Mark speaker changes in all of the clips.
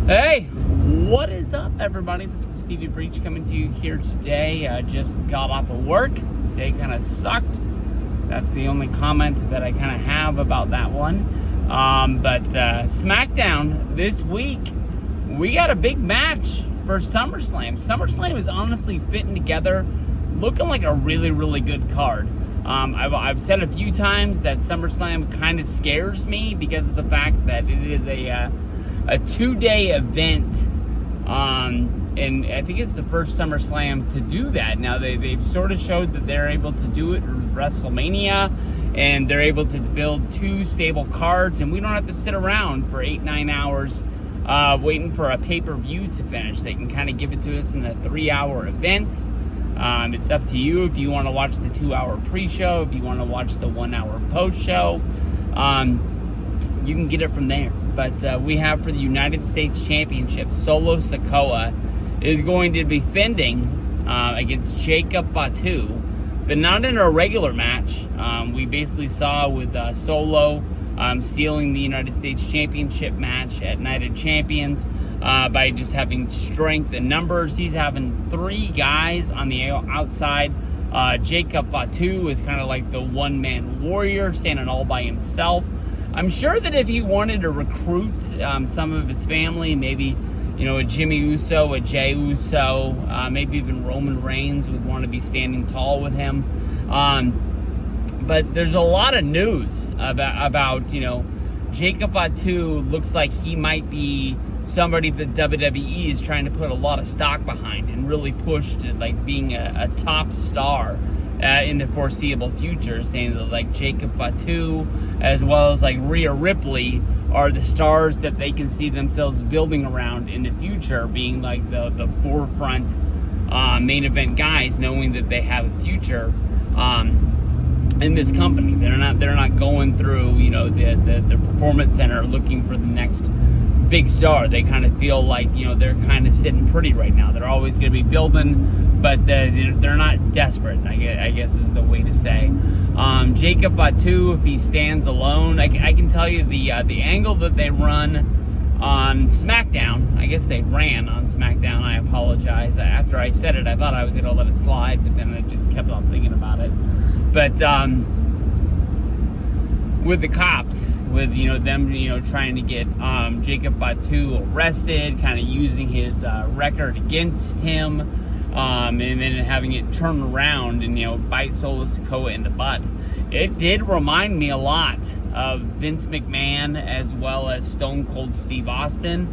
Speaker 1: Hey, what is up, everybody? This is Stevie Breach coming to you here today. I just got off of work. Day kind of sucked. That's the only comment that I kind of have about that one. But SmackDown this week, we got a big match for SummerSlam. SummerSlam is honestly fitting together, looking like a really, really good card. I've said a few times that SummerSlam kind of scares me because of the fact that it is a 2-day event, and I think it's the first SummerSlam to do that. Now they've sort of showed that they're able to do it at WrestleMania, and they're able to build 2 stable cards, and we don't have to sit around for 8-9 hours waiting for a pay-per-view to finish. They can kind of give it to us in a 3-hour event. It's up to you if you want to watch the 2-hour pre-show, if you want to watch the 1-hour post-show. You can get it from there. But we have for the United States Championship, Solo Sikoa is going to be defending against Jacob Fatu, but not in a regular match. We basically saw with Solo stealing the United States Championship match at Night of Champions by just having strength and numbers. He's having 3 guys on the outside. Jacob Fatu is kind of like the one-man warrior, standing all by himself. I'm sure that if he wanted to recruit some of his family, maybe, a Jimmy Uso, a Jey Uso, maybe even Roman Reigns would want to be standing tall with him. But there's a lot of news about Jacob Fatu looks like he might be somebody that WWE is trying to put a lot of stock behind and really push to like being a top star in the foreseeable future, saying that like Jacob Fatu as well as like Rhea Ripley are the stars that they can see themselves building around in the future, being like the forefront main event guys, knowing that they have a future in this company. They're not going through the performance center looking for the next big star. They kind of feel like they're kind of sitting pretty right now. They're always going to be building, but they're not desperate, I guess is the way to say. Jacob Fatu, if he stands alone, I can tell you the angle that they run on SmackDown. I guess they ran on SmackDown. I apologize. After I said it, I thought I was going to let it slide, but then I just kept on thinking about it. But with the cops, with them trying to get Jacob Fatu arrested, kind of using his record against him, and then having it turn around and bite Solo Sikoa in the butt. It did remind me a lot of Vince McMahon as well as Stone Cold Steve Austin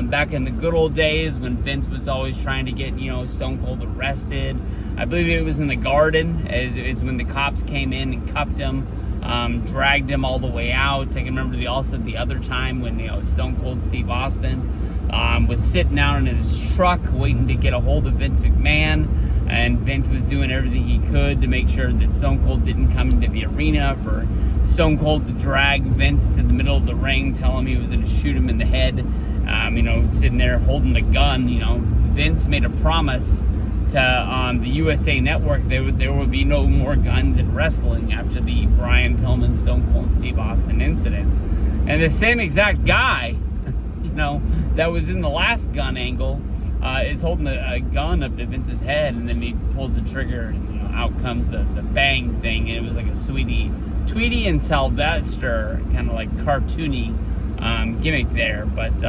Speaker 1: back in the good old days when Vince was always trying to get Stone Cold arrested. I believe it was in the Garden, it's when the cops came in and cuffed him. Dragged him all the way out. I can remember the other time when Stone Cold Steve Austin was sitting down in his truck waiting to get a hold of Vince McMahon, and Vince was doing everything he could to make sure that Stone Cold didn't come into the arena, for Stone Cold to drag Vince to the middle of the ring, tell him he was going to shoot him in the head, sitting there holding the gun. Vince made a promise to the USA Network there would be no more guns in wrestling after the Brian Pillman, Stone Cold Steve Austin incident. And the same exact guy, that was in the last gun angle, is holding a gun up to Vince's head, and then he pulls the trigger, and out comes the bang thing, and it was like a Tweety and Sylvester kind of like cartoony gimmick there. But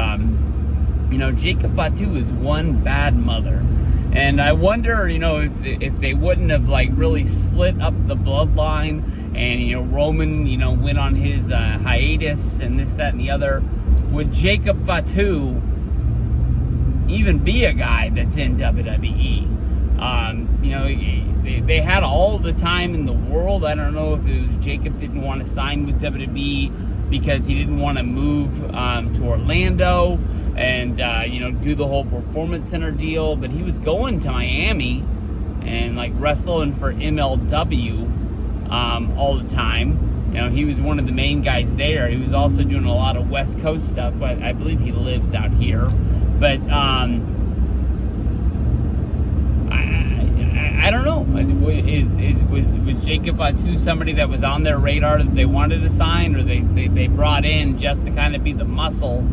Speaker 1: Jacob Fatu is one bad mother. And I wonder, if they wouldn't have like really split up the bloodline, and Roman, went on his hiatus and this, that, and the other, would Jacob Fatu even be a guy that's in WWE? They had all the time in the world. I don't know if it was Jacob didn't want to sign with WWE because he didn't want to move to Orlando and do the whole performance center deal, but he was going to Miami and like wrestling for MLW all the time. He was one of the main guys there. He was also doing a lot of West Coast stuff, but I believe he lives out here. But I don't know. Was Jacob Fatu somebody that was on their radar that they wanted to sign, or they brought in just to kind of be the muscle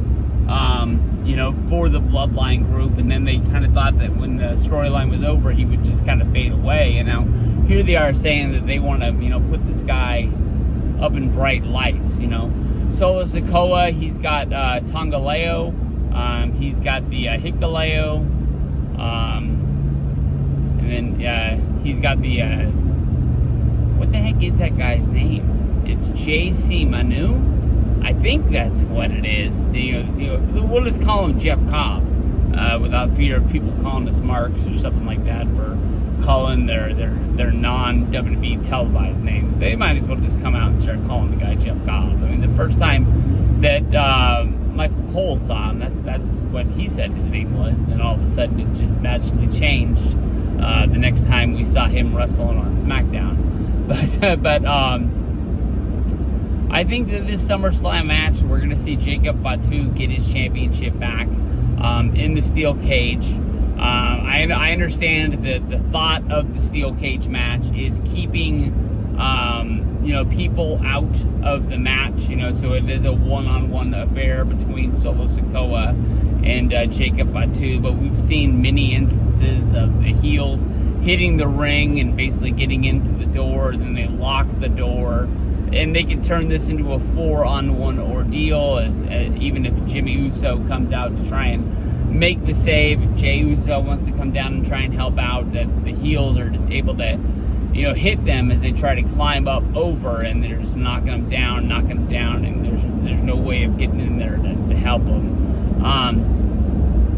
Speaker 1: for the Bloodline group, and then they kind of thought that when the storyline was over, he would just kind of fade away. And now here they are saying that they want to, put this guy up in bright lights. Solo Sikoa, he's got Tongaleo, he's got the Hikaleo, and then he's got the what the heck is that guy's name? It's JC Manu. I think that's what it is. We'll just call him Jeff Cobb, without fear of people calling us Marks or something like that for calling their non-WWE televised name. They might as well just come out and start calling the guy Jeff Cobb. I mean, the first time that Michael Cole saw him, that's what he said his name was. And all of a sudden, it just magically changed the next time we saw him wrestling on SmackDown. But I think that this SummerSlam match, we're going to see Jacob Fatu get his championship back in the steel cage. I understand that the thought of the steel cage match is keeping, people out of the match, so it is a one-on-one affair between Solo Sikoa and Jacob Fatu. But we've seen many instances of the heels hitting the ring and basically getting into the door, and then they lock the door. And they can turn this into a 4-on-1 ordeal, as even if Jimmy Uso comes out to try and make the save. If Jey Uso wants to come down and try and help out, that the heels are just able to, hit them as they try to climb up over, and they're just knocking them down, and there's no way of getting in there to help them.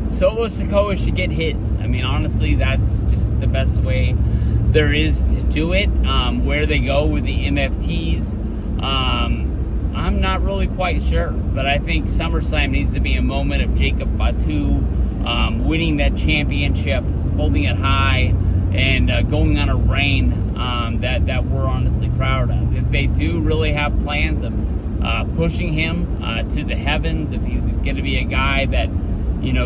Speaker 1: Solo Sikoa should get hits. I mean, honestly, that's just the best way there is to do it. Where they go with the MFTs, I'm not really quite sure, but I think SummerSlam needs to be a moment of Jacob Fatu winning that championship, holding it high, and going on a reign that we're honestly proud of. If they do really have plans of pushing him to the heavens, if he's going to be a guy that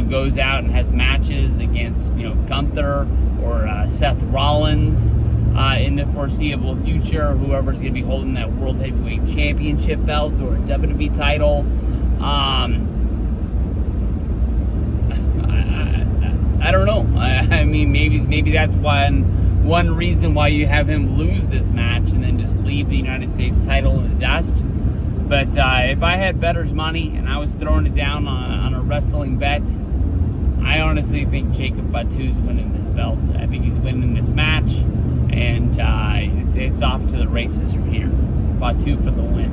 Speaker 1: goes out and has matches against Gunther or Seth Rollins in the foreseeable future, whoever's going to be holding that World Heavyweight Championship belt or a WWE title. I don't know. I mean, maybe that's one reason why you have him lose this match and then just leave the United States title in the dust. But if I had bettor's money and I was throwing it down on a wrestling bet, I honestly think Jacob Fatu's winning this belt. I think he's winning this match, and it's off to the races from here. Fatu for the win.